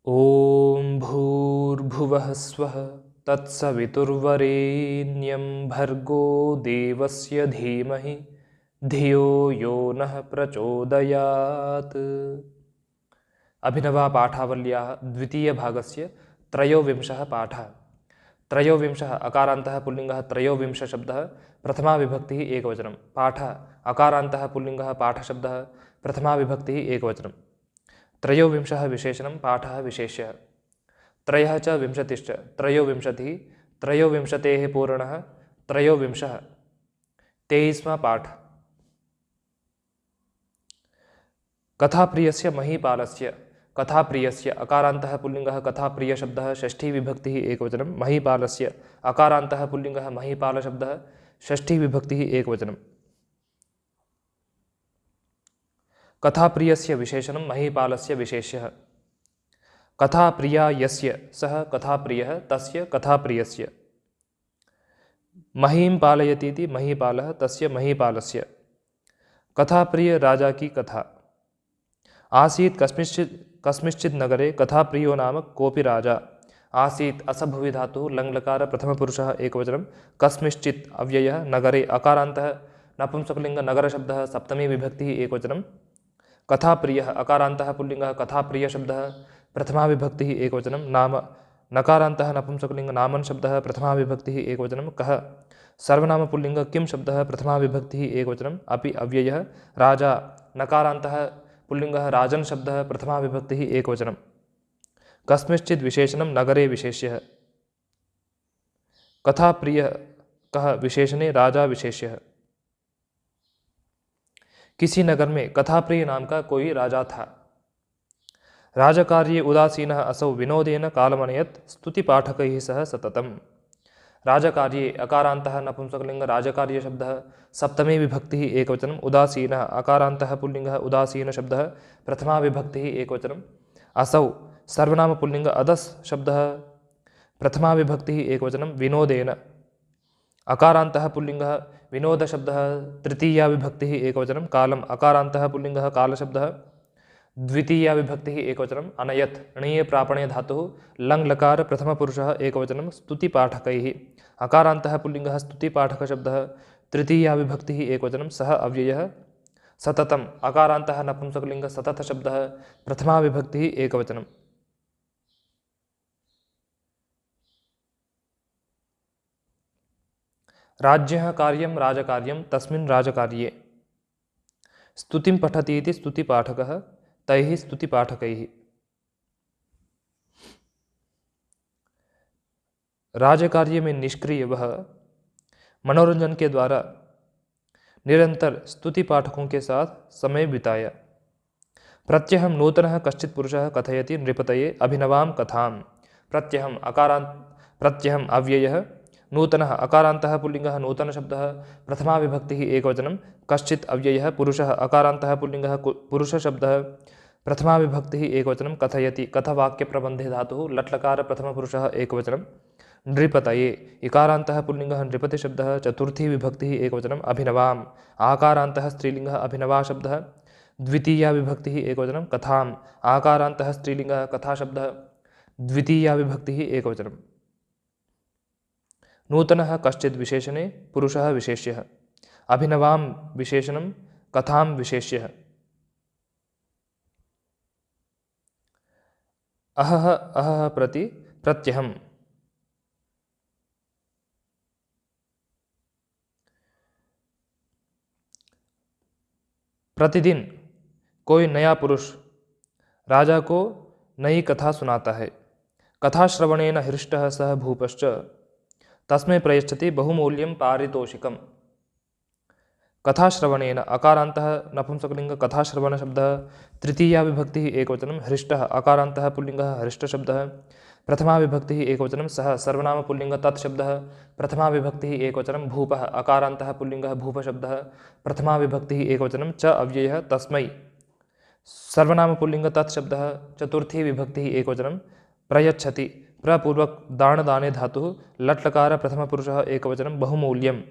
ॐ भूर्भुवः स्वः तत्सवितुर्वरेण्यं भर्गो देवस्य धीमहि धियो यो नः प्रचोदयात्। अभिनवपाठावल्याः द्वितीयभागस्य त्रयोविंशः पाठः। त्रयोविंशः अकारान्तः पुल्लिङ्गः त्रयोविंशशब्दः प्रथमाविभक्तिः एकवचनं। पाठः अकारान्तः पुल्लिङ्गः पाठशब्दः प्रथमाविभक्तिः एकवचनं। त्रयोविंशः विशेषणं पाठः विशेष्यः। त्रयः च विंशतिश्च त्रयोविंशतिः त्रयोविंशतेः पूर्णः त्रयोविंशः 23वां पाठ। कथाप्रियस्य महीपालस्य कथाप्रियस्य अकारान्तः पुल्लिङ्गः कथाप्रियशब्दः षष्ठी विभक्तिः एकवचनं। महीपालस्य अकारान्तः पुल्लिङ्गः महीपालशब्दः षष्ठी विभक्तिः एकवचनं। कथाप्रियस्य विशेषणं महीपालस्य विशेष्यः। कथाप्रिया यस्य सः कथाप्रियः तस्य कथाप्रियस्य। महीं पालयतीति महीपालः तस्य महीपालस्य। कथाप्रिय राजा की कथा। आसीत् कस्मिंश्चित् नगरे कथाप्रियो नाम कोऽपि राजा। आसीत् असभुवि धातुः लङ्लकार प्रथमपुरुषः एकवचनं। कस्मिंश्चित् अव्ययः नगरे अकारान्तः नपुंसकलिङ्ग नगरशब्दः सप्तमी विभक्तिः एकवचनं। कथाप्रियः अकारान्तः पुल्लिङ्गः कथाप्रियशब्दः प्रथमाविभक्तिः एकवचनं। नाम नकारान्तः नपुंसकलिङ्ग नामन् शब्दः प्रथमाविभक्तिः एकवचनं। कः सर्वनाम पुल्लिङ्ग किं शब्दः प्रथमाविभक्तिः एकवचनम्। अपि अव्ययः राजा नकारान्तः पुल्लिङ्गः राजन् शब्दः प्रथमाविभक्तिः एकवचनं। कस्मिंश्चित् विशेषणं नगरे विशेष्यः। कथाप्रियः कः विशेषणे राजा विशेष्यः। किसी नगर में कथाप्रिय नाम का कोई राजा था। राजकार्ये उदासीनः असौ विनोदेन कालमनयत् स्तुतिपाठकैः सह सततम्। राजकार्ये अकारान्तः नपुंसकलिङ्ग राजकार्यशब्दः सप्तमी विभक्तिः एकवचनम्। उदासीनः अकारान्तः पुल्लिङ्गः उदासीनशब्दः प्रथमा विभक्तिः एकवचनम्। असौ सर्वनाम पुल्लिङ्ग अदस् शब्दः प्रथमा विभक्तिः एकवचनं। विनोदेन अकारान्तः पुल्लिङ्गः विनोदशब्दः तृतीया विभक्तिः एकवचनं। कालम् अकारान्तः पुल्लिङ्गः कालशब्दः द्वितीया विभक्तिः एकवचनम्। अनयत् णीये प्रापणे धातुः लङ्लकार प्रथमपुरुषः एकवचनं। स्तुतिपाठकैः अकारान्तः पुल्लिङ्गः स्तुतिपाठकशब्दः तृतीया विभक्तिः एकवचनं। सः अव्ययः सततम् अकारान्तः नपुंसकलिङ्ग सततशब्दः प्रथमा विभक्तिः एकवचनम्। राज्यः कार्यं राजकार्यं तस्मिन् राजकार्ये। स्तुतिं पठति इति स्तुतिपाठकः तैः स्तुतिपाठकैः। राजकार्य में निष्क्रिय वह मनोरंजन के द्वारा निरंतर स्तुति पाठकों के साथ समय बिताया। प्रत्यहं नूतनः कश्चित् पुरुषः कथयति नृपतये अभिनवां कथां। प्रत्यहम् अव्ययः नूतनः अकारान्तः पुल्लिङ्गः नूतनशब्दः प्रथमा विभक्तिः एकवचनं। कश्चित् अव्ययः पुरुषः अकारान्तः पुल्लिङ्गः पुरुषशब्दः प्रथमा विभक्तिः एकवचनं। कथयति कथवाक्यप्रबन्धे धातुः लट्लकार प्रथमपुरुषः एकवचनं। नृपतये इकारान्तः पुल्लिङ्गः नृपतिशब्दः चतुर्थी विभक्तिः एकवचनम्। अभिनवाम् आकारान्तः स्त्रीलिङ्गः अभिनवाशब्दः द्वितीया विभक्तिः एकवचनं। कथाम् आकारान्तः स्त्रीलिङ्गः कथाशब्दः द्वितीया विभक्तिः एकवचनम्। नूतनः कश्चित् विशेषणे पुरुषः विशेष्यः। अभिनवां विशेषणं कथां विशेष्यः। अहः अहः प्रति प्रत्यहम्। प्रतिदिन कोई नया पुरुष राजा को नई कथा सुनाता है। कथाश्रवणेन हृष्टः सः भूपश्च तस्मै प्रयच्छति बहुमूल्यं पारितोषिकम्। कथाश्रवणेन अकारान्तः नपुंसकलिङ्ग कथाश्रवणशब्दः तृतीया विभक्तिः एकवचनं। हृष्टः अकारान्तः पुल्लिङ्गः हृष्टशब्दः प्रथमा विभक्तिः एकवचनं। सः सर्वनाम पुल्लिङ्ग तत्शब्दः प्रथमा विभक्तिः एकवचनं। भूपः अकारान्तः पुल्लिङ्गः भूपशब्दः प्रथमा विभक्तिः एकवचनं। च अव्ययः तस्मै सर्वनाम पुल्लिङ्ग तत्शब्दः चतुर्थी विभक्तिः एकवचनं। प्रयच्छति प्रपूर्वक दाणदाने धातुः लट्लकार प्रथमपुरुषः एकवचनं। बहुमूल्यम्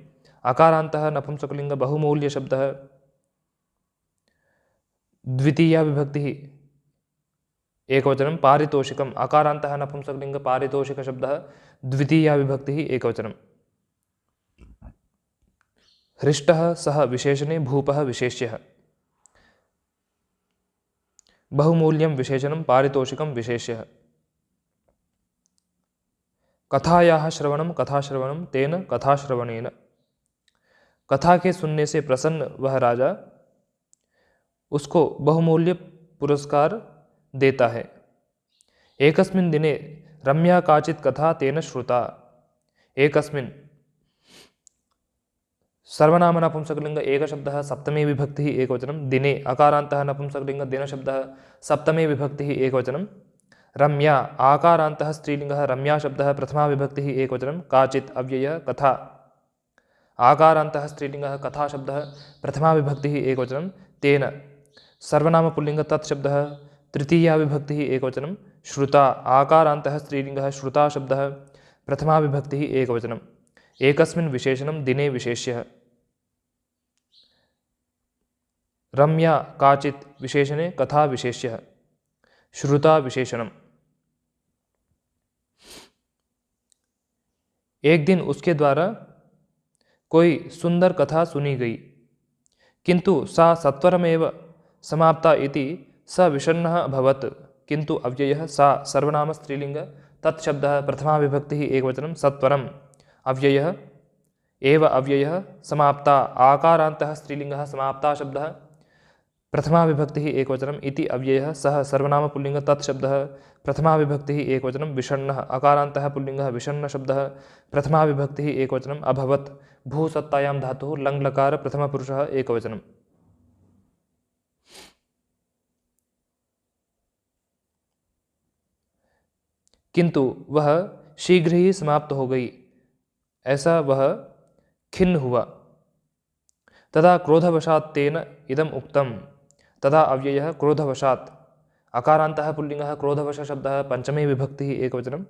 अकारान्तः नपुंसकलिङ्ग बहुमूल्यशब्दः द्वितीया विभक्तिः एकवचनं पारितोषिकम् अकारान्तः नपुंसकलिङ्ग पारितोषिकशब्दः द्वितीया विभक्तिः एकवचनं हृष्टः सः विशेषणे भूपः विशेष्यः बहुमूल्यं विशेषणं पारितोषिकं विशेष्यः कथायाः श्रवणं कथाश्रवणं तेन कथाश्रवणेन कथा के सुनने से प्रसन्न वह राजा उसको बहुमूल्य पुरस्कार देता है। एकस्मिन् दिने रम्या काचित् कथा तेन श्रुता। एकस्मिन् सर्वनाम नपुंसकलिंग एकशब्दः सप्तमी विभक्तिः एकवचनं दिने अकारान्तः नपुंसकलिंग दिनशब्दः सप्तमी विभक्तिः एकवचनं रम्या आकारान्तः स्त्रीलिङ्गः रम्या शब्दः प्रथमा विभक्तिः एकवचनं काचित् अव्ययः कथा आकारान्तः स्त्रीलिङ्गः कथा शब्दः प्रथमा विभक्तिः एकवचनं तेन सर्वनाम पुल्लिङ्ग तत्शब्दः तृतीया विभक्तिः एकवचनं श्रुता आकारान्तः स्त्रीलिङ्गः श्रुता शब्दः प्रथमा विभक्तिः एकवचनं एकस्मिन् विशेषणं दिने विशेष्यः रम्या काचित् विशेषणे कथा विशेष्यः श्रुता विशेषणम्। एक दिन उसके द्वारा कोई सुंदर कथा सुनी गई किंतु सा सत्वरमेव समाप्ता इति स विषण्णः अभवत् किंतु अव्ययः सा सर्वनाम स्त्रीलिंग तत्शब्दः प्रथमा विभक्तिः एकवचनं सत्वरम् अव्ययः एव अव्ययः समाप्ता आकारान्तः स्त्रीलिङ्गः समाप्ता शब्दः प्रथमा विभक्तिः एकवचनम् इति अव्ययः सः सर्वनाम पुल्लिङ्ग तत्शब्दः प्रथमा विभक्तिः एकवचनं विषण्णः अकारान्तः पुल्लिङ्गः विषण्ण शब्दः प्रथमा विभक्तिः एकवचनम् अभवत् भूसत्तायां धातुः लङ् लकार प्रथमपुरुषः एकवचनम्। किंतु वह शीघ्र ही समाप्त हो गई ऐसा वह खिन्न हुआ। तदा क्रोधवशात् तेन इदम् उक्तम् तदा अव्ययः क्रोधवशात् अकारान्तः पुल्लिङ्गः क्रोधवश शब्दः पंचमी विभक्तिः एकवचनं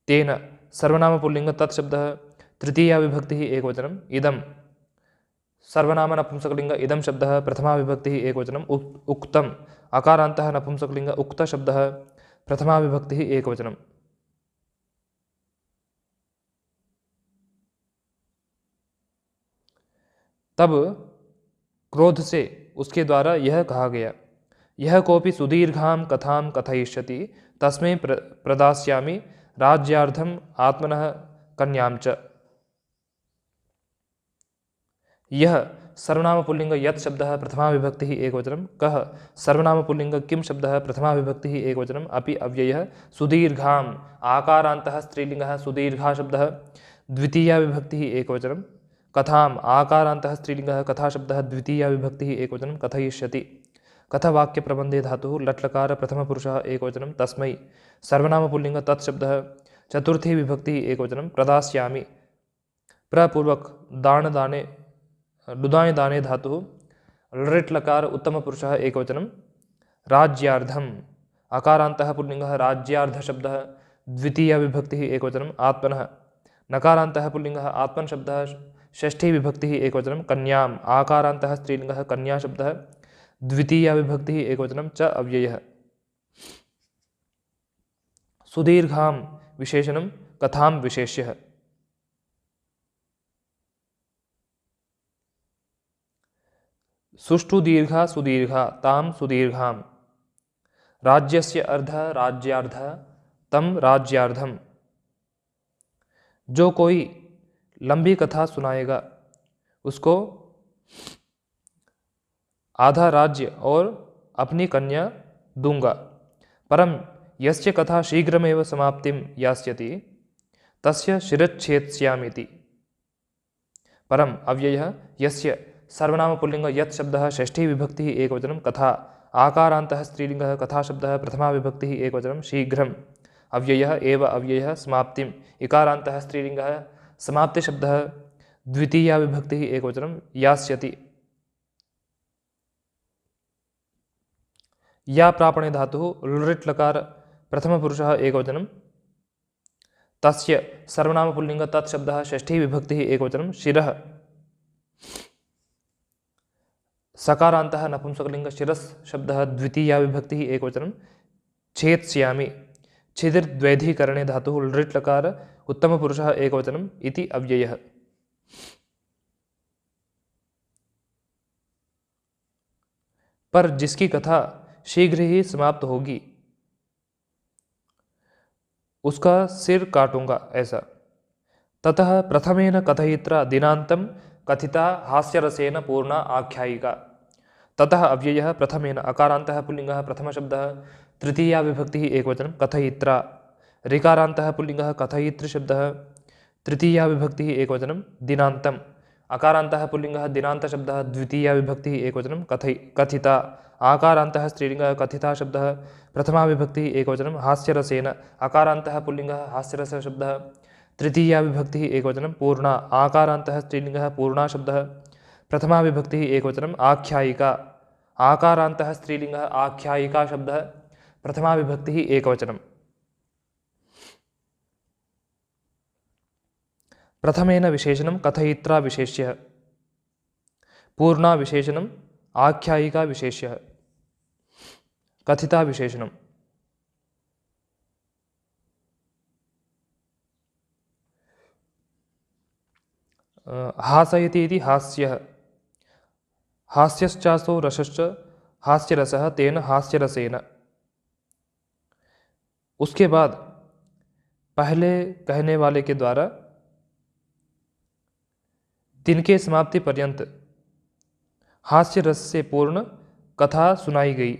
तेन सर्वनाम पुल्लिङ्ग तत्शब्दः तृतीया विभक्तिः एकवचनम् इदं सर्वनाम नपुंसकलिङ्ग इदं शब्दः प्रथमा विभक्तिः एकवचनम् उक्तम् अकारान्तः नपुंसकलिङ्ग उक्त शब्दः प्रथमा विभक्तिः एकवचनम्। तब क्रोध से उसके द्वारा यह कहा गया यह कोपि सुदीर्घां कथां कथयिष्यति तस्मै प्रदास्यामि राज्यार्थम् आत्मनः कन्यां च। यह सर्वनाम पुल्लिंग यत् शब्दः प्रथमा विभक्तिः एकवचनं कः सर्वनाम पुल्लिंग किं शब्दः प्रथमा विभक्तिः एकवचनम् अपि अव्ययः सुदीर्घाम् आकारान्तः स्त्रीलिङ्गः सुदीर्घा शब्दः द्वितीया विभक्तिः एकवचनं कथाम् आकारान्तः स्त्रीलिङ्गः कथा शब्दः द्वितीया विभक्तिः एकवचनं कथयिष्यति कथवाक्यप्रबन्धे धातुः लट्लकार प्रथमपुरुषः एकवचनं तस्मै सर्वनाम पुल्लिंग तत्शब्दः चतुर्थी विभक्तिः एकवचनं प्रदास्यामि प्रपूर्वक दान दाने लुदाय दाने धातुः लृट् लकार उत्तमपुरुषः एकवचनं राज्यार्धम् अकारान्तः पुल्लिङ्गः राज्यार्ध शब्दः द्वितीया विभक्तिः एकवचनम् आत्मनः नकारान्तः पुल्लिङ्गः आत्मन् शब्दः षष्ठी विभक्तिः एकवचनं कन्याम् आकारान्तः स्त्रीलिङ्गः कन्या शब्दः द्वितीया विभक्तिः एकवचनं च अव्ययः। सुदीर्घां विशेषणं कथां विशेष्यः सुष्ठु दीर्घा सुदीर्घा तां सुदीर्घां राज्यस्य अर्धः राज्यार्धः तं राज्यार्धम्। जो कोई लंबी कथा सुनाएगा उसको आधा राज्य और अपनी कन्या दूंगा। परम यस्य कथा शीघ्रमेव समाप्तिं यास्यति तस्य शिरच्छेत्स्यामीति। परम अव्ययः यस्य सर्वनाम पुल्लिंग यत् शब्दः षष्ठी विभक्तिः एकवचनं कथा आकारान्तः स्त्रीलिङ्गः कथा शब्दः प्रथमा विभक्तिः एकवचनं शीघ्रम् अव्ययः एव अव्ययः समाप्तिम् इकारान्तः स्त्रीलिङ्गः समाप्ति शब्दः द्वितीया विभक्तिः एकवचनं यास्यति। या प्रापणे धातुः लृट् लकार प्रथमपुरुषः एकवचनं तस्य सर्वनाम पुल्लिंग तत्शब्दः षष्ठी विभक्तिः एकवचनं शिरः सकारान्तः नपुंसकलिंग शिरस् शब्दः द्वितीया विभक्तिः एकवचनं छेत्स्यामि छिदिर्द्वैधीकरणे धातुः लृट् लकार उत्तमपुरुषः एकवचनम् इति अव्ययः। पर जिसकी कथा शीघ्र ही समाप्त होगी उसका सिर काटूंगा, ऐसा। ततः प्रथमेन कथयित्रा दिनान्तं कथिता हास्यरसेन पूर्णा आख्यायिका। ततः अव्ययः प्रथमेन अकारान्तः पुल्लिङ्गः प्रथमशब्दः तृतीया विभक्तिः एकवचनं कथयित्रा। ऋकारान्तः पुल्लिङ्गः कथयितृशब्दः तृतीया विभक्तिः एकवचनं दिनान्तम्। अकारान्तः पुल्लिङ्गः दिनान्तशब्दः द्वितीया विभक्तिः एकवचनं कथिता। आकारान्तः स्त्रीलिङ्गः कथिता शब्दः प्रथमा विभक्तिः एकवचनं हास्यरसेन। अकारान्तः पुल्लिङ्गः हास्यरसशब्दः तृतीया विभक्तिः एकवचनं पूर्णा। आकारान्तः स्त्रीलिङ्गः पूर्णा शब्दः प्रथमा विभक्तिः एकवचनं आख्यायिका। आकारान्तः स्त्रीलिङ्गः आख्यायिका शब्दः प्रथमा विभक्तिः एकवचनं। प्रथमेन विशेषणं कथयित्रा विशेष्यः, पूर्णा विशेषणम् आख्यायिका विशेष्यः, कथिता विशेषणम्। हासयति इति हास्यः, हास्यश्चासौ रसश्च हास्यरसः तेन हास्यरसेन। उसके बाद पहले कहने वाले के द्वारा दिन के समाप्ति पर्यंत हास्य रस से पूर्ण कथा सुनाई गई।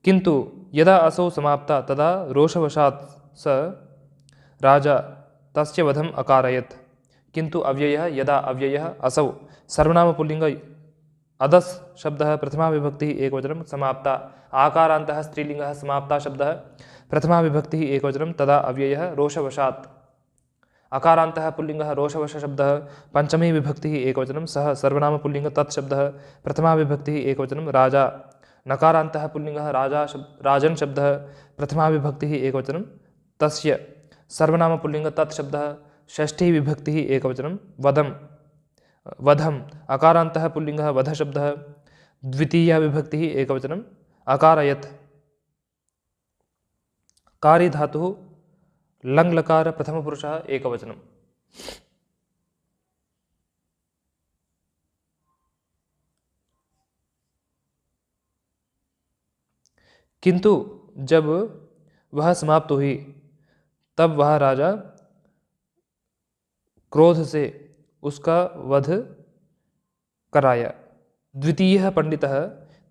किंतु यदा असौ समाप्ता तदा रोषवशात् स राजा तस्य वधम् अकारयत्। किंतु अव्ययः यदा अव्ययः असौ सर्वनाम पुल्लिंग अदस् शब्दः प्रथमा विभक्तिः एकवचनं समाप्ता। आकारान्तः स्त्रीलिङ्गः समाप्ता शब्दः प्रथमा विभक्तिः एकवचनं तदा अव्ययः रोषवशात्। अकारान्तः पुल्लिङ्गः रोषवश शब्दः पंचमी विभक्तिः एकवचनं सः सर्वनाम पुल्लिङ्ग तत् शब्दः प्रथमा विभक्तिः एकवचनं राजा। नकारान्तः पुल्लिङ्गः राजन् शब्दः प्रथमा विभक्तिः एकवचनं तस्य सर्वनाम पुल्लिङ्ग तत् शब्दः षष्ठी विभक्तिः एकवचनं वधम्। अकारान्तः पुल्लिङ्गः वध शब्दः द्वितीया विभक्तिः एकवचनं अकारयत्। कारी धातुः लङ् लकार प्रथमपुरुषः एकवचनं। किंतु जब वह समाप्त हुई तब वह राजा क्रोध से उसका वध कराया। द्वितीयः पंडितः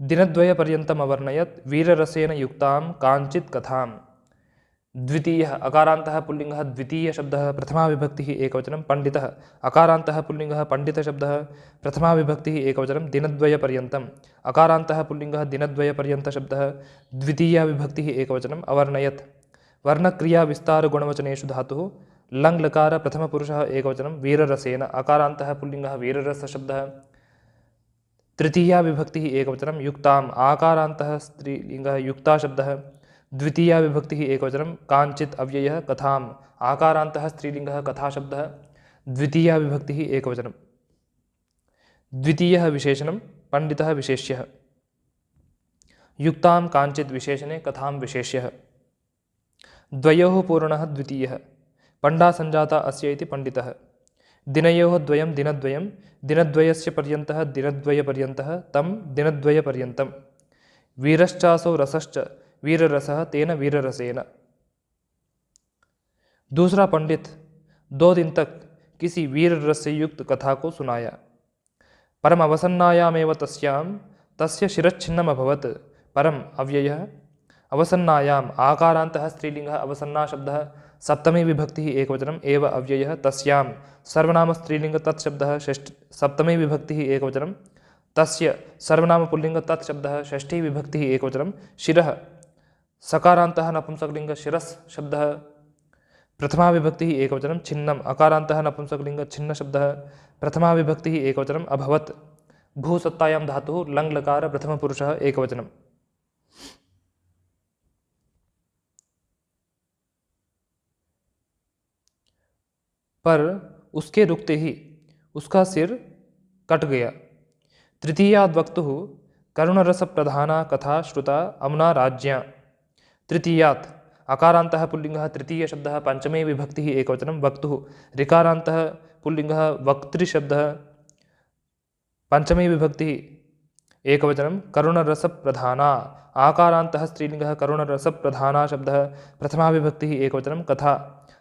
दिनद्वयपर्यन्तम् अवर्णयत् वीररसेन युक्तां काञ्चित् कथां। द्वितीयः अकारान्तः पुल्लिङ्गः द्वितीय शब्दः प्रथमा विभक्तिः एकवचनं पंडितः। अकारान्तः पुल्लिङ्गः पंडितशब्दः प्रथमा विभक्तिः एकवचनं दिनद्वयपर्यन्तम्। अकारान्तः पुल्लिङ्गः दिनद्वयपर्यन्तशब्दः द्वितीया विभक्तिः एकवचनम् अवर्णयत्। वर्णक्रिया विस्तार गुणवचनेषु धातुः लङ् लकार प्रथमपुरुषः एकवचनं वीररसेन। अकारान्तः पुल्लिङ्गः वीररसशब्दः तृतीया विभक्तिः एकवचनं युक्ताम्। आकारान्तः स्त्रीलिङ्गः युक्ता शब्दः द्वितीया विभक्तिः एकवचनं काञ्चित् अव्ययः कथाम्। आकारान्तः स्त्रीलिङ्गः कथा शब्दः द्वितीया विभक्तिः एकवचनं। द्वितीयः विशेषणं पंडितः विशेष्यः। युक्तां काञ्चित् विशेषणे कथां विशेष्यः। द्वयोः पूर्णः द्वितीयः। पंडा संजाता अस्य इति पंडितः। दिनयोः द्वयं दिनद्वयं दिनद्वयस्य पर्यन्तः दिनद्वयपर्यन्तः तं दिनद्वयपर्यन्तं। वीरश्चासौ रसश्च वीररसः तेन वीररसेन। दूसरा पंडित 2 दिन तक किसी वीर रस से युक्त कथा को सुनाया। परम अवसन्नायामेव तस्य शिरच्छिन्नम् अभवत्। परम अव्ययः अवसन्नायाम्। आकारान्तः स्त्रीलिङ्गः अवसन्ना शब्दः सप्तमी विभक्तिः एकवचनम् एव अव्ययः तस्यां। सर्वनाम स्त्रीलिङ्ग तत् शब्दः सप्तमी विभक्तिः एकवचनं तस्य। सर्वनाम पुल्लिङ्ग तत् शब्दः षष्ठी विभक्तिः एकवचनं शिरः। सकारान्तः नपुंसकलिङ्ग शिरस् शब्दः प्रथमा विभक्तिः एकवचनं छिन्नम्। अकारान्तः नपुंसकलिङ्ग छिन्न शब्दः प्रथमा विभक्तिः एकवचनम् अभवत्। भूसत्तायां धातुः लङ् लकार प्रथमपुरुषः एकवचनम्। पर उसके रुकते ही उसका सिर कट गया। तृतीयाद् वक्तुः करुणरसप्रधाना कथा श्रुता अमुना राज्ञा। तृतीयात् अकारान्तः पुल्लिङ्गः तृतीयशब्दः पञ्चमे विभक्तिः एकवचनं वक्तुः ऋकारान्तः पुल्लिङ्गः वक्तृशब्दः पञ्चमे विभक्तिः एकवचनं करुणरसप्रधाना। आकारान्तः स्त्रीलिङ्गः करुणरसप्रधाना शब्दः प्रथमा विभक्तिः एकवचनं कथा।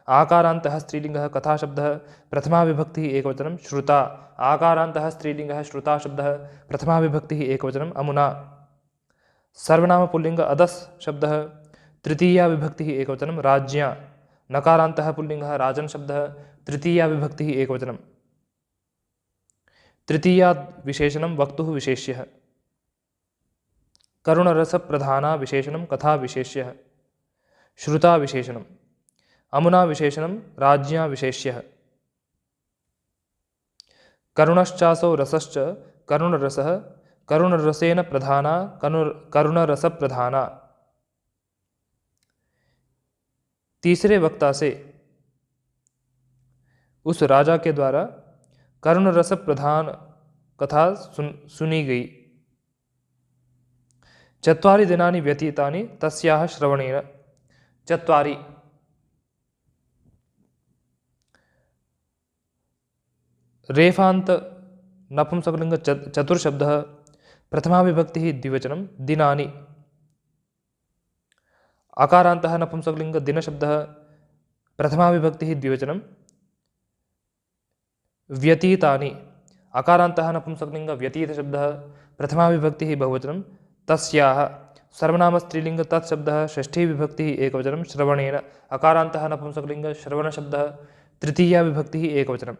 आकारान्तः स्त्रीलिङ्गः कथा शब्दः प्रथमा विभक्तिः एकवचनं श्रुता। आकारान्तः स्त्रीलिङ्गः श्रुता शब्दः प्रथमा विभक्तिः एकवचनं अमुना। सर्वनाम पुल्लिङ्ग अदस् शब्दः तृतीया विभक्तिः एकवचनं राज्ञा। नकारान्तः पुल्लिङ्गः राजन् शब्दः तृतीया विभक्तिः एकवचनं। तृतीयाद् विशेषणं वक्तुः विशेष्यः। करुणरसप्रधाना विशेषणं कथा विशेष्यः। श्रुता विशेषणम्। अमुना विशेषणं राज्ञा विशेष्यः। करुणश्चासौ रसश्च करुणरसः करुणरसेन प्रधाना करुणरसप्रधाना। तीसरे वक्ता से उस राजा के द्वारा करुणरस प्रधान कथा सुनी गई। चत्वारि दिनानि व्यतीतानि तस्याः श्रवणेन। चत्वारि रेफान्त नपुंसकलिङ्ग चतुर्शब्दः प्रथमा विभक्तिः द्विवचनं दिनानि। अकारान्तः नपुंसकलिङ्ग दिनशब्दः प्रथमा विभक्तिः द्विवचनं व्यतीतानि। अकारान्तः नपुंसकलिङ्ग व्यतीतशब्दः प्रथमा विभक्तिः बहुवचनं तस्याः। सर्वनाम स्त्रीलिङ्ग तत्शब्दः षष्ठी विभक्तिः एकवचनं श्रवणेन। अकारान्तः नपुंसकलिङ्ग श्रवणशब्दः तृतीया विभक्तिः एकवचनं।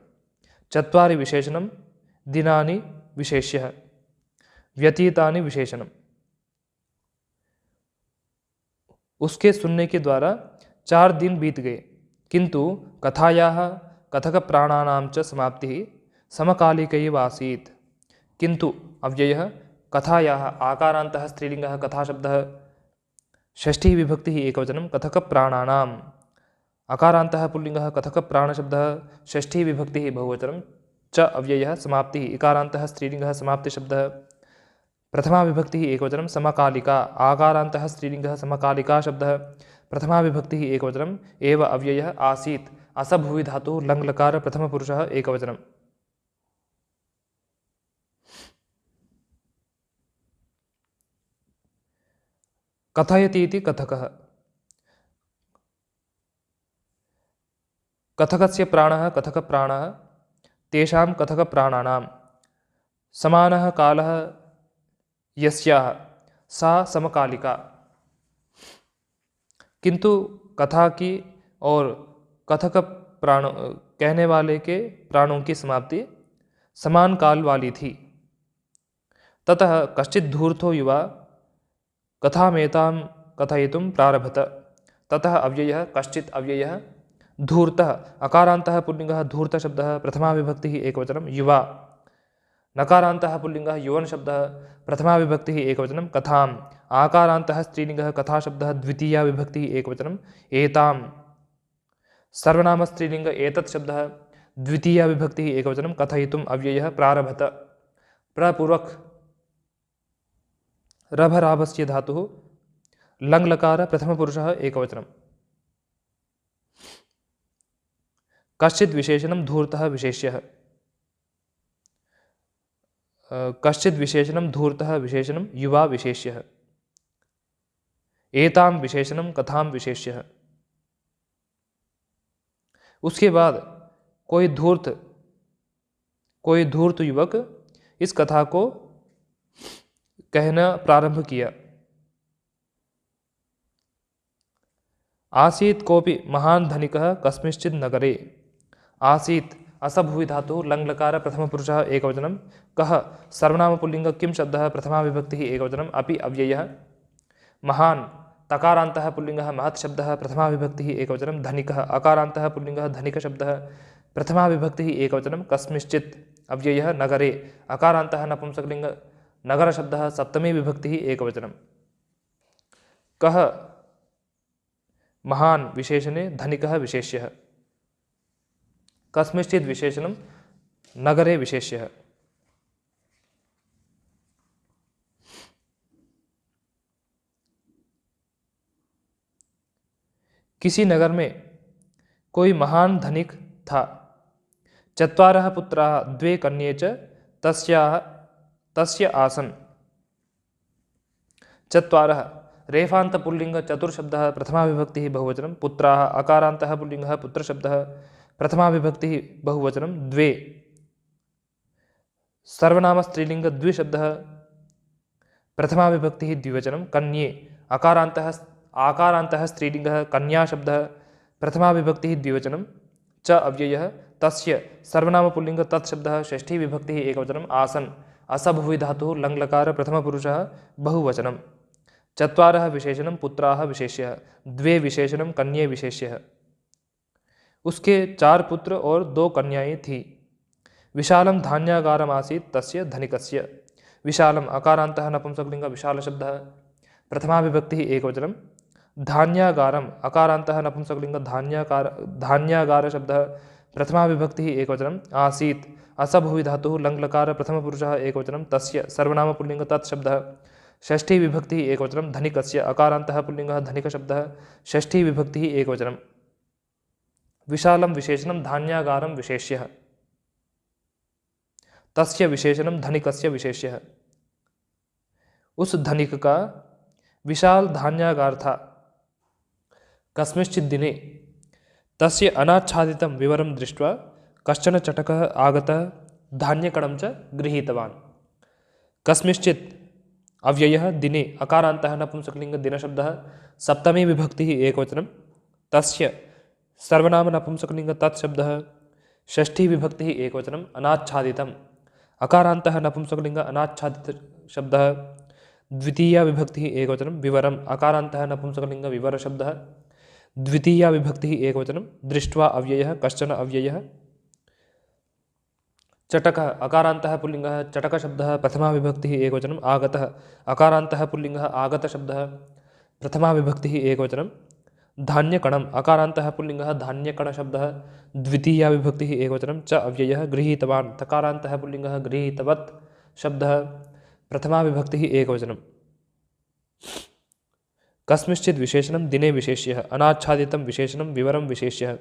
चत्वारि विशेषणं दिनानि विशेष्यः। व्यतीतानि विशेषणम्। उसके सुनने के द्वारा 4 दिन बीत गए, किंतु कथायाः कथकप्राणानां च समाप्तिः समकालिकैव आसीत्। किंतु अव्ययः कथायाः आकारान्तः स्त्रीलिङ्गः कथाशब्दः षष्ठी विभक्तिः एकवचनं कथकप्राणानाम्। अकारान्तः पुल्लिङ्गः कथकप्राणशब्दः षष्ठी विभक्तिः बहुवचनं च अव्ययः समाप्तिः। इकारान्तः स्त्रीलिङ्गः समाप्तिशब्दः प्रथमा विभक्तिः एकवचनं समकालिका। आकारान्तः स्त्रीलिङ्गः समकालिका शब्दः प्रथमा विभक्तिः एकवचनं एव अव्ययः आसीत्। असभुवि धातुः लङ्लकार प्रथमपुरुषः एकवचनं। कथयति इति कथकः। कथकस्य प्राणः कथकप्राणः तेषां कथकप्राणानां। समानः कालः यस्याः सा समकालिका। किंतु कथा की और कथक प्राणों कहने वाले के प्राणों की समाप्ति समान काल वाली थी। ततः कश्चित् धूर्तो युवा कथामेतां कथयितुं प्रारभत। ततः अव्ययः कश्चित् अव्ययः धूर्तः। अकारान्तः पुल्लिङ्गः धूर्तशब्दः प्रथमा विभक्तिः एकवचनं युवा। नकारान्तः पुल्लिङ्गः युवनशब्दः प्रथमा विभक्तिः एकवचनं कथाम्। आकारान्तः स्त्रीलिङ्गः कथाशब्दः द्वितीया विभक्तिः एकवचनं एतां। सर्वनाम स्त्रीलिङ्ग एतत् शब्दः द्वितीया विभक्तिः एकवचनं कथयितुम् अव्ययः प्रारभत। प्रपूर्वक रभराभस्य धातुः लङ्लकार प्रथमपुरुषः एकवचनं। कश्चित् विशेषणं धूर्तः विशेष्यः। कश्चित् विशेषणं धूर्तः विशेषणं युवा विशेष्यः। एतां विशेषणं कथां विशेष्यः। उसके बाद कोई धूर्त युवक इस कथा को कहना प्रारंभ किया। आसीत् कोपि महान् धनिकः कस्मिंश्चित् नगरे। आसीत् असभुवि धातुः लङ्लकार प्रथमपुरुषः एकवचनं कः सर्वनाम पुल्लिङ्ग किं शब्दः प्रथमा विभक्तिः एकवचनम् अपि अव्ययः। महान् तकारान्तः पुल्लिङ्गः महत् शब्दः प्रथमा विभक्तिः एकवचनं धनिकः। अकारान्तः पुल्लिङ्गः धनिकशब्दः प्रथमा विभक्तिः एकवचनं कस्मिंश्चित् अव्ययः नगरे। अकारान्तः नपुंसकलिङ्ग नगरशब्दः सप्तमी विभक्तिः एकवचनं। कः महान् विशेषणे धनिकः विशेष्यः। कस्मिंश्चित् विशेषणं नगरे विशेष्यः। किसी नगर में कोई महान धनिक था। चत्वारः पुत्राः द्वे कन्ये च तस्याः तस्य आसन्। चत्वारः रेफान्तपुल्लिङ्ग चतुर्शब्दः प्रथमा विभक्तिः बहुवचनं। पुत्राः अकारान्तः पुल्लिङ्गः पुत्रशब्दः प्रथमा विभक्तिः बहुवचनं। द्वे सर्वनाम स्त्रीलिङ्ग द्विशब्दः प्रथमा विभक्तिः द्विवचनं। कन्ये आकारान्तः स्त्रीलिङ्गः कन्या शब्दः प्रथमा विभक्तिः द्विवचनं। च अव्ययः तस्य सर्वनामपुल्लिङ्ग तत्शब्दः षष्ठी विभक्तिः एकवचनम्। आसन् असभुवि धातुः लङ्लकार प्रथमपुरुषः बहुवचनं। चत्वारः विशेषणं पुत्राः विशेष्यः। द्वे विशेषणं कन्ये विशेष्यः। उसके 4 पुत्र और 2 कन्याएं थीं। विशालं धान्यागारम् आसीत् तस्य धनिकस्य। विशालम् अकारान्तः नपुंसकलिङ्ग विशाल शब्दः प्रथमा विभक्तिः एकवचनं। धान्यागारम् अकारान्तः नपुंसकलिङ्ग धान्यागार शब्दः प्रथमा विभक्तिः एकवचनम्। आसीत् असभुवि धातुः लङ्लकार प्रथमपुरुषः एकवचनं। तस्य सर्वनामपुल्लिङ्ग तत्शब्दः षष्ठी विभक्तिः एकवचनं। धनिकस्य अकारान्तः पुल्लिङ्गः धनिकशब्दः षष्ठी विभक्तिः एकवचनं। विशालं विशेषणं धान्यागारं विशेष्यः। तस्य विशेषणं धनिकस्य विशेष्यः। उस धनिक का विशाल धान्यागार था। कस्मिंश्चित् दिने तस्य अनाच्छादितं विवरं दृष्ट्वा कश्चन चटकः आगतः धान्यकणं च गृहीतवान्। कस्मिंश्चित् अव्ययः दिने अकारान्तः नपुंसकलिङ्ग दिनशब्दः सप्तमी विभक्तिः एकवचनं। तस्य सर्वनाम नपुंसकलिङ्ग तत्शब्दः षष्ठी विभक्तिः एकवचनम्। अनाच्छादितम् अकारान्तः नपुंसकलिङ्ग अनाच्छादित शब्दः द्वितीया विभक्तिः एकवचनं। विवरम् अकारान्तः नपुंसकलिङ्ग विवर शब्दः द्वितीया विभक्तिः एकवचनं। दृष्ट्वा अव्ययः कश्चन अव्ययः। चटकः अकारान्तः पुल्लिङ्गः चटकशब्दः प्रथमा विभक्तिः एकवचनम्। आगतः अकारान्तः पुल्लिङ्गः आगतशब्दः प्रथमा विभक्तिः एकवचनं। धान्यकणम् अकारान्तः पुल्लिङ्गः धान्यकणशब्दः द्वितीया विभक्तिः एकवचनं। च अव्ययः गृहीतवान् तकारान्तः पुल्लिङ्गः गृहीतवत् शब्दः प्रथमा विभक्तिः एकवचनं। कस्मिंश्चित् विशेषणं दिने विशेष्यः। अनाच्छादितं विशेषणं विवरं विशेष्यः।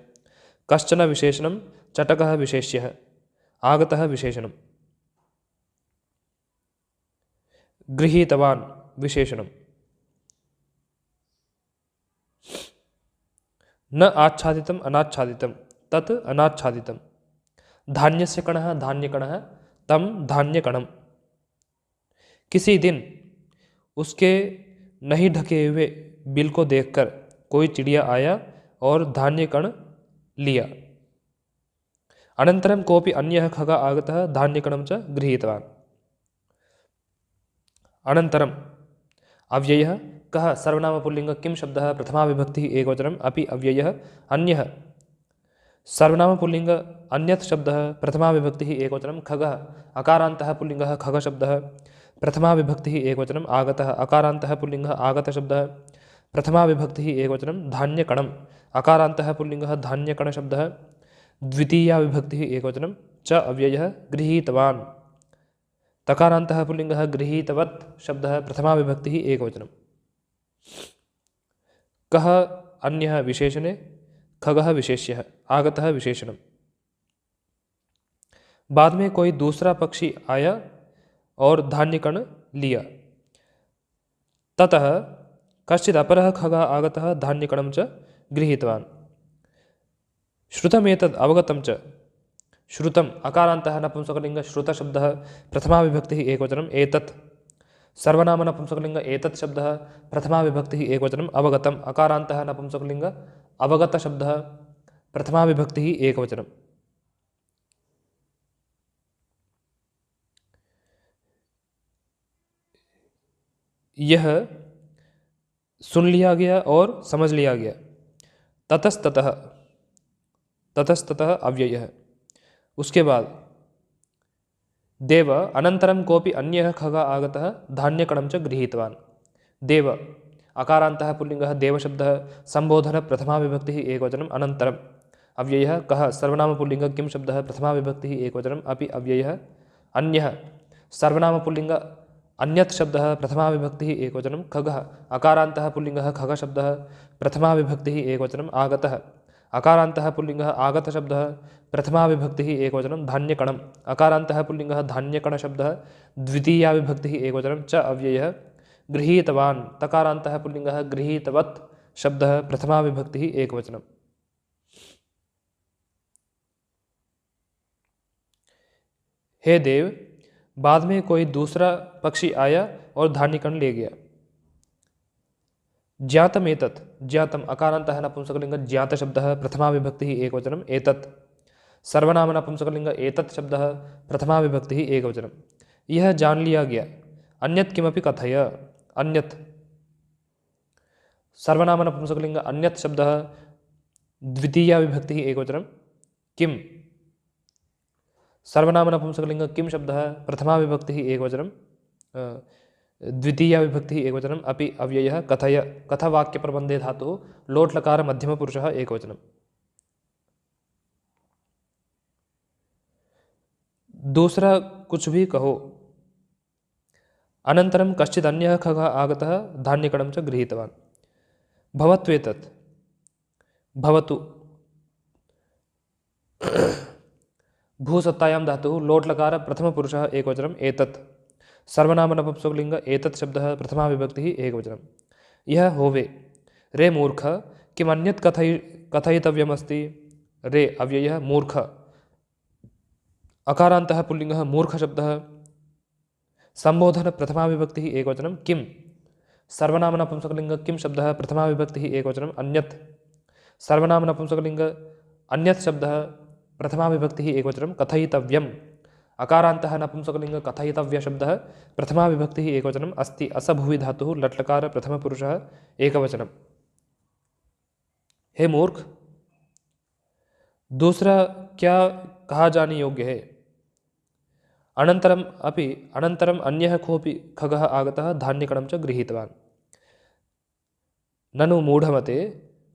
कश्चन विशेषणं चटकः विशेष्यः। आगतः विशेषणं। गृहीतवान् विशेषणं। न आच्छादितम् अनाच्छादितं तत् अनाच्छादितं। धान्यस्य कणः धान्यकणः तं धान्यकणम्। किसी दिन उसके नहीं ढके हुए बिल को देखकर कोई चिड़िया आया और धान्यकण लिया। अनन्तरं कोऽपि अन्यः खगः आगतः धान्यकणं च गृहीतवान्। अनन्तरम् अव्ययः कः सर्वनामपुल्लिङ्ग किं शब्दः प्रथमा विभक्तिः एकवचनम्। अपि अव्ययः अन्यः सर्वनामपुल्लिङ्ग अन्यत् शब्दः प्रथमा विभक्तिः एकवचनं। खगः अकारान्तः पुल्लिङ्गः खगशब्दः प्रथमा विभक्तिः एकवचनम्। आगतः अकारान्तः पुल्लिङ्गः आगतशब्दः प्रथमा विभक्तिः एकवचनं। धान्यकणम् अकारान्तः पुल्लिङ्गः धान्यकणशब्दः द्वितीया विभक्तिः एकवचनं। च अव्ययः गृहीतवान् तकारान्तः पुल्लिङ्गः गृहीतवत् शब्दः प्रथमा विभक्तिः एकवचनं। कः अन्यः विशेषणे खगः विशेष्यः। आगतः विशेषणम्। बाद में कोई दूसरा पक्षी आया और धान्यकण लिया। ततः कश्चित् अपरः खगः आगतः धान्यकणं च गृहीतवान्। श्रुतमेतद् अवगतं च। श्रुतम् अकारान्तः नपुंसकलिङ्ग श्रुतशब्दः प्रथमा विभक्तिः एकवचनम्। एतत् सर्वनाम नपुंसकलिङ्ग एतत् शब्दः प्रथमा विभक्तिः एकवचनम्। अवगतम् अकारान्तः नपुंसकलिङ्ग अवगतशब्दः प्रथमा विभक्तिः एकवचनम्। यह सुन लिया गया और समझ लिया गया। ततस्ततः अव्ययः। उसके बाद देव अनन्तरं कोऽपि अन्यः खगः आगतः धान्यकणं च गृहीतवान्। देव अकारान्तः पुल्लिङ्गः देवशब्दः सम्बोधन प्रथमा विभक्तिः एकवचनम्। अनन्तरं अव्ययः कः सर्वनाम पुल्लिंग किं शब्दः प्रथमा विभक्तिः एकवचनम् अपि अव्ययः अन्यः सर्वनाम पुल्लिंग अन्यत् शब्दः प्रथमा विभक्तिः एकवचनं खगः अकारान्तः पुल्लिङ्गः खगशब्दः प्रथमा विभक्तिः एकवचनम् आगतः अकारान्तः पुल्लिङ्गः आगतशब्दः प्रथमा विभक्तिः एकवचनं धान्यकणम् अकारान्तः पुल्लिङ्गः धान्यकणशब्दः द्वितीया विभक्तिः एकवचनं च अव्ययः गृहीतवान् तकारान्तः पुल्लिङ्गः गृहीतवत् शब्दः प्रथमा विभक्तिः एकवचनम्। हे देव, बाद में कोई दूसरा पक्षी आया और धान्यकण ले गया। ज्ञातम एतत् ज्ञातम अकारान्तः नपुंसकलिंग ज्ञात शब्दः प्रथमा विभक्तिः एकवचनम् एतत् सर्वनाम नपुंसकलिंग एतत् शब्दः प्रथमा विभक्तिः एकवचनम्। यह जान लिया गया। अन्यत् किमपि कथय अन्यत् सर्वनाम नपुंसकलिंग अन्यत् शब्दः द्वितीया विभक्तिः एकवचनं किम सर्वनाम नपुंसकलिंग किम शब्दः प्रथमा विभक्तिः एकवचनं द्वितीया विभक्तिः एकवचनम् अपि अव्ययः कथय कथवाक्यप्रबन्धे धातुः लोट् लकार मध्यमपुरुषः एकवचनम्। दूसरा कुछ भी कहो। अनन्तरं कश्चित् अन्यः खगः आगतः धान्यकणं च गृहीतवान्। भवत्वेतत् भवतु भूसत्तायां धातुः लोट् लकार प्रथमपुरुषः एकवचनम् एतत् सर्वनाम नपुंसकलिंग एतत् शब्दः प्रथमा विभक्तिः एकवचनं। यह होवे। रे मूर्ख किमन्यत् कथयितव्यमस्ति। रे अव्ययः मूर्ख अकारान्तः पुल्लिङ्गः मूर्खशब्दः संबोधन प्रथमा विभक्तिः एकवचनं किम सर्वनाम नपुंसकलिंग किम शब्दः प्रथमा विभक्तिः एकवचनम् अन्यत् सर्वनाम नपुंसकलिंग अन्यत् शब्दः प्रथमा विभक्तिः एकवचनं कथयितव्यम् अकारान्तः नपुंसकलिंग कथयितव्य शब्दः प्रथमा विभक्तिः एकवचनम् अस्ति असभुवि धातुः लट्लकार प्रथमपुरुषः एकवचनम्। हे मूर्ख, दूसरा क्या कहा जाने योग्य है। अनन्तरम् अन्यः कोऽपि खगः आगतः धान्यकणं च गृहीतवान्। ननु मूढमते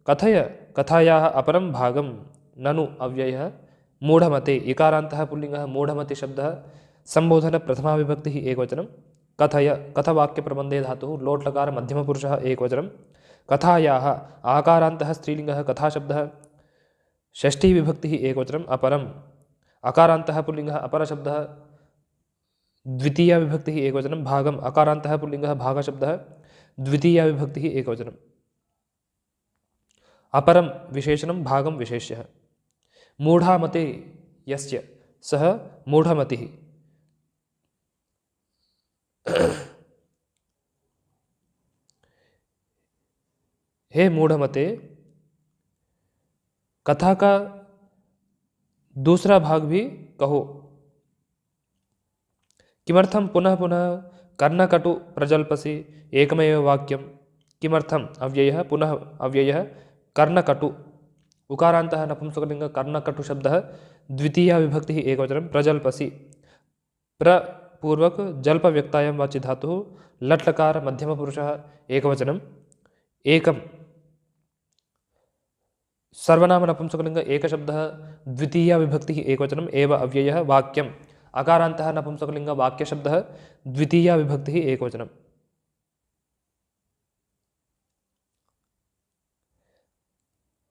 कथय कथायाः अपरं भागं। ननु अव्ययः मूढमते इकारान्तः पुल्लिङ्गः मूढमति शब्दः संबोधन प्रथमा विभक्तिः एकवचनं कथय कथवाक्यप्रबन्धे धातुः लोट् लकार मध्यमपुरुषः एकवचनं कथायाः आकारान्तः स्त्रीलिङ्गः कथाशब्दः षष्ठी विभक्तिः एकवचनम् अपरम् अकारान्तः पुल्लिङ्गः अपरशब्दः द्वितीया विभक्तिः एकवचनं भागम् अकारान्तः पुल्लिङ्गः भागशब्दः द्वितीया विभक्तिः एकवचनम्। अपरं विशेषणं भागं विशेष्यः। मूढामते यस्य सः मूढमतिः। हे मूढमते, कथा का दूसरा भाग भी कहो। किमर्थं पुनः पुनः कर्णकटु प्रजल्पसि एकमेव वाक्यं। किमर्थम् अव्ययः पुनः अव्ययः कर्णकटु उकारान्तः नपुंसकलिंग कर्णकटु शब्दः द्वितीया विभक्तिः एकवचनं प्रजल्पसि प्रपूर्वक जल्प व्यक्तायां वाचि धातुः लट्लकार मध्यमपुरुषः एकवचनम् एकं सर्वनाम नपुंसकलिंग एकशब्दः द्वितीया विभक्तिः एकवचनम् एव अव्ययः वाक्यम् अकारान्तः नपुंसकलिंग वाक्यशब्दः द्वितीया विभक्तिः एकवचनम्।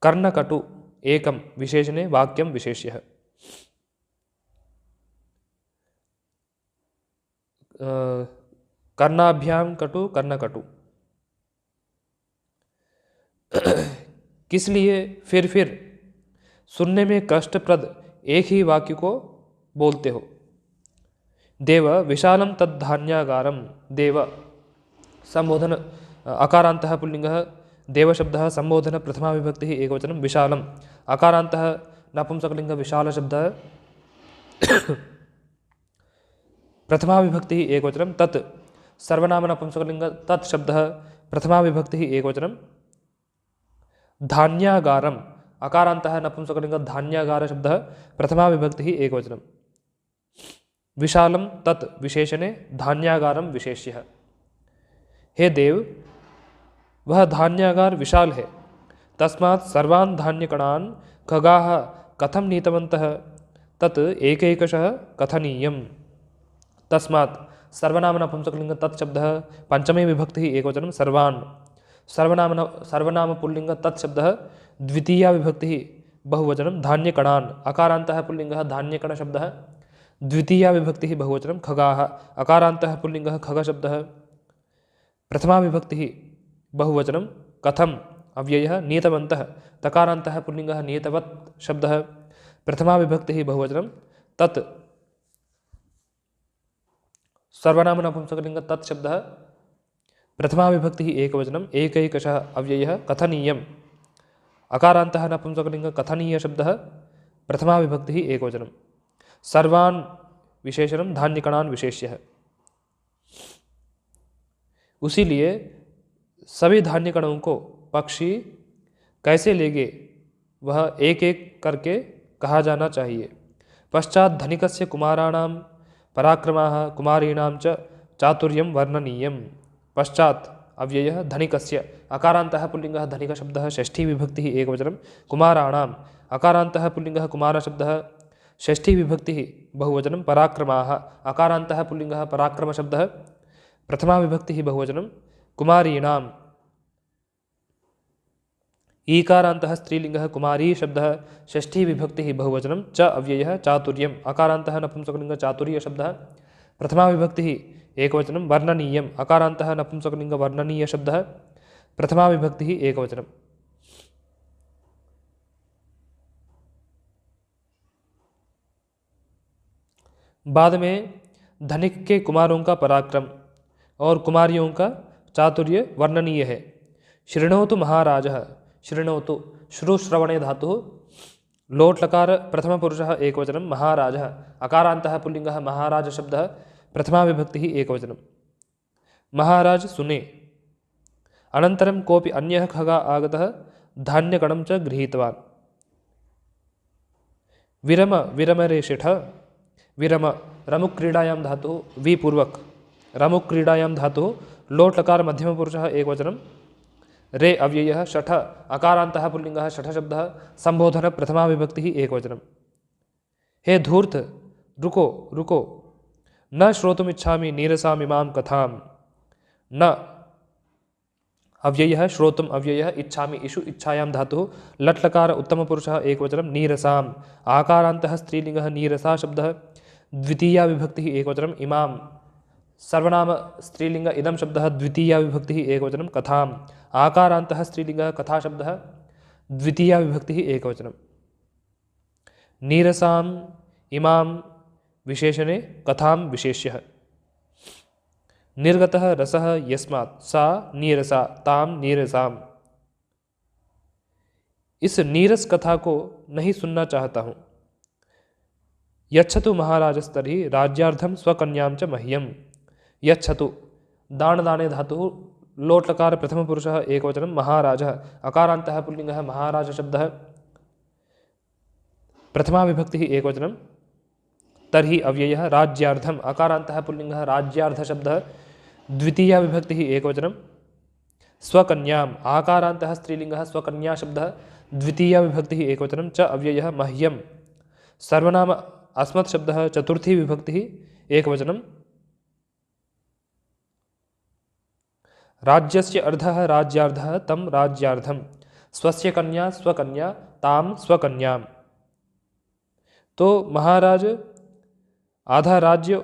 कर्णकटु एकं विशेषणे वाक्यं विशेष्यः। कर्णाभ्यां कटु कर्णकटु। किस लिए फिर सुनने में कष्टप्रद एक ही वाक्य को बोलते हो। देव विशालं तद्धान्यागारं। देव संबोधन अकारान्तः पुल्लिङ्गः देवशब्दः संबोधन प्रथमा विभक्तिः एकवचनं विशालम् अकारान्तः नपुंसकलिंग विशालशब्दः प्रथमा विभक्तिः एकवचनं तत् सर्वनाम नपुंसकलिंग तत् शब्दः प्रथमा विभक्तिः एकवचनं धान्यागारम् अकारान्तः नपुंसकलिंग धान्यागार शब्दः प्रथमा विभक्तिः एकवचनं विशालं तत् विशेषणे धान्यागारं विशेष्यः। हे देव, वह धान्यागार विशाल है तस्मात् सर्वान् धान्यकणान् खगाः कथं नीतवन्तः तत् एकैकशः कथनीयम्। तस्मात् सर्वनाम नपुंसकलिंग तत्शब्दः पंचमे विभक्तिः एकवचनं सर्वान्, सर्वनाम पुल्लिंग तत्शब्दः द्वितीया विभक्तिः बहुवचनं धान्यकणान्, अकारान्तः पुल्लिङ्गः धान्यकणशब्दः द्वितीया विभक्तिः बहुवचनं खगाः, अकारान्तः पुल्लिङ्गः खगशब्दः प्रथमा विभक्तिः बहुवचनं कथम् अव्ययः नीतवन्तः, तकारान्तः पुल्लिङ्गः नीतवत् शब्दः प्रथमा विभक्तिः बहुवचनं तत्, सर्वनाम नपुंसकलिंग तत्शब्दः प्रथमा विभक्तिः एकवचनं एकैकशः अव्ययः कथनीयम्, अकारान्तः नपुंसकलिंग कथनीय शब्दः प्रथमा विभक्तिः एकवचनं सर्वान् विशेषणं धान्यकणान् विशेष्यः। उसीलिए सभी धान्यकणों को पक्षी कैसे लेगे वह एक एक करके कहा जाना चाहिए। पश्चात धनिकस्य कुमाराणां पराक्रमाः कुमारीणां च चातुर्यं वर्णनीयम्। पश्चात अव्ययः धनिकस्य, अकारान्तः पुल्लिङ्गः धनिकशब्दः षष्ठी विभक्तिः एकवचनं कुमाराणाम्, अकारान्तः पुल्लिङ्गः कुमारशब्दः षष्ठी विभक्तिः बहुवचनं पराक्रमाः, अकारान्तः पुल्लिङ्गः पराक्रमशब्दः प्रथमा विभक्तिः बहुवचनं कुमारीणाम्, ईकारान्तः स्त्रीलिङ्गः कुमारी शब्दः षष्ठी विभक्तिः बहुवचनं च अव्ययः चातुर्यम्, अकारान्तः नपुंसकलिङ्गः चातुर्य शब्दः प्रथमा विभक्तिः एकवचनं वर्णनीयम्, अकारान्तः नपुंसकलिङ्गः वर्णनीय शब्दः प्रथमा विभक्तिः एकवचनं। बाद में धनिक के कुमारों का पराक्रम और कुमारियों का चातुर्य वर्णनीय है। शृणोतु महाराजः, शृणोतु श्रुश्रवणे धातुः लोट लकार प्रथम पुरुषः एकवचनं महाराजः, अकारान्तः पुल्लिङ्गः महाराज शब्दः प्रथमा विभक्तिः एकवचनं महाराज सुने। अनन्तरं कोऽपि अन्यः खगा आगतः धान्यकणं च गृहीतवान्। विरम विरम रे शिठ, विरम रमुक्रीडायां धातुः विपूर्वक, रमुक्रीडायां धातुः लोट लकार मध्यम पुरुषः एकवचनं रे अव्ययः षठ, अकारान्तः पुल्लिङ्गः षठ शब्दः संबोधन प्रथमा विभक्तिः एकवचनं। हे धूर्त रुको रुको, न श्रोतुमिच्छामि नीरसामिमां कथां, न अव्ययः श्रोतुम् अव्ययः इच्छामि इषु इच्छायां धातुः लट्लकार उत्तमपुरुषः एकवचनं नीरसाम्, आकारान्तः स्त्रीलिङ्गः नीरसा शब्दः द्वितीया विभक्तिः एकवचनं इमां, सर्वनाम स्त्रीलिङ्ग इदं शब्दः द्वितीया विभक्तिः एकवचनं कथाम्, आकारान्तः स्त्रीलिङ्गः कथा शब्दः द्वितीया विभक्तिः एकवचनं। नीरसाम् इमां विशेषणे कथां विशेष्यः। निर्गतः रसः यस्मात् सा नीरसा तां नीरसाम्। इस नीरस कथा को नहीं सुनना चाहता हूँ। यच्छतु महाराजस्तर्हि राज्यार्थं स्वकन्यां च मह्यम्। यच्छतु दान दाने धातुः लोट लकार प्रथम पुरुषः एकवचनं महाराजः, अकारान्तः पुल्लिङ्गः महाराज शब्दः प्रथमा विभक्तिः एकवचनं तर्हि अव्ययः राज्यार्थम्, अकारान्तः पुल्लिङ्गः राज्यार्थ शब्दः द्वितीया विभक्तिः एकवचनं स्वकन्याम्, आकारान्तः स्त्रीलिङ्गः स्वकन्या शब्दः द्वितीया विभक्तिः एकवचनं च अव्ययः मह्यं, सर्वनाम अस्मत् शब्दः चतुर्थी विभक्तिः एकवचनं। राज्यस्य अर्धः राज्यार्धः तं राज्यार्धं, स्वस्य कन्या स्वकन्या तां स्वकन्याम्। तो महाराज आधा राज्य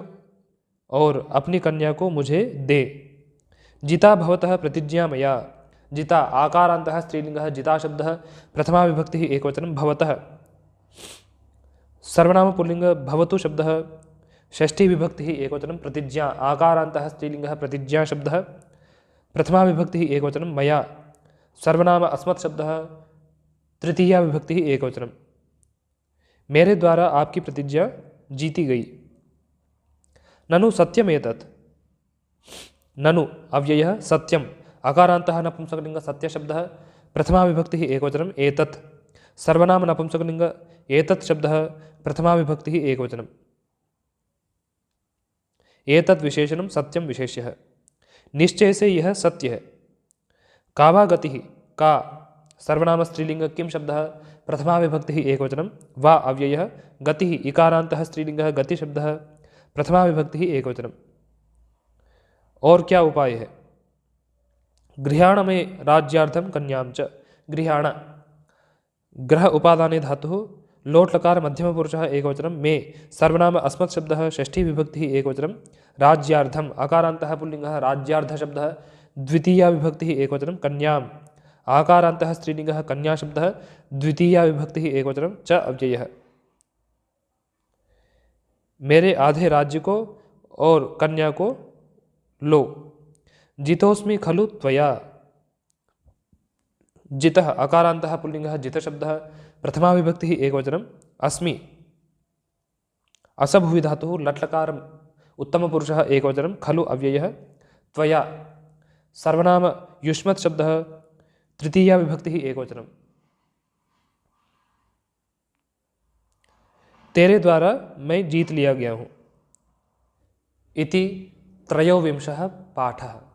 और अपनी कन्या को मुझे दे। जिता भवतः प्रतिज्ञा मया, जिता आकारान्तः स्त्रीलिङ्गः जिता शब्दः प्रथमा विभक्तिः एकवचनं भवतः, सर्वनाम पुल्लिङ्ग भवतु शब्दः षष्ठी विभक्तिः एकवचनं प्रतिज्ञा, आकारान्तः स्त्रीलिङ्गः प्रतिज्ञा शब्दः प्रथमा विभक्तिः एकवचनं मया, सर्वनाम अस्मत् शब्दः तृतीया विभक्तिः एकवचनं। मेरे द्वारा आपकी प्रतिज्ञा जीती गई। ननु सत्यमेतत्, ननु अव्ययः सत्यम्, अकारान्तः नपुंसकलिङ्ग सत्य शब्दः प्रथमा विभक्तिः एकवचनं एतत्, सर्वनाम नपुंसकलिङ्ग एतत् शब्दः प्रथमा विभक्तिः एकवचनं। एतत् विशेषणं सत्यं विशेष्यः। निश्चय से यह सत्य है। का वा गतिः, का सर्वनाम स्त्रीलिंग किं शब्दः प्रथमा विभक्तिः एकवचनं वा अव्ययः गतिः इकारान्तः स्त्रीलिंगः गति शब्दः प्रथमा विभक्तिः एकवचनम्। और क्या उपाय है? गृहाण में राज्यार्थम कन्यां च। गृहाण ग्रह उपादाने धातुः लोट लकार मध्यम पुरुषः एकवचनं में सर्वनाम अस्मत् शब्दः षष्ठी विभक्तिः एकवचनं राज्यार्थम अकारान्तः पुल्लिङ्गः राज्यार्थ शब्दः द्वितीया विभक्तिः एकवचनं कन्याम् आकारान्तः स्त्रीलिङ्गः कन्या शब्दः द्वितीया विभक्तिः एकवचनं च अव्ययः। मेरे आधे राज्य को और कन्या को लो। जितोस्मि खलु त्वया। जितः अकारान्तः पुल्लिङ्गः जित शब्दः प्रथमा विभक्तिः एकवचनम् अस्मि असभुवि धातुः लट्लकार उत्तमपुरुषः एकवचनं खलु अव्ययः त्वया सर्वनाम युष्मत् शब्दः तृतीया विभक्तिः एकवचनम्। तेरे द्वारा मैं जीत लिया गया हूँ। इति त्रयोविंशः पाठः।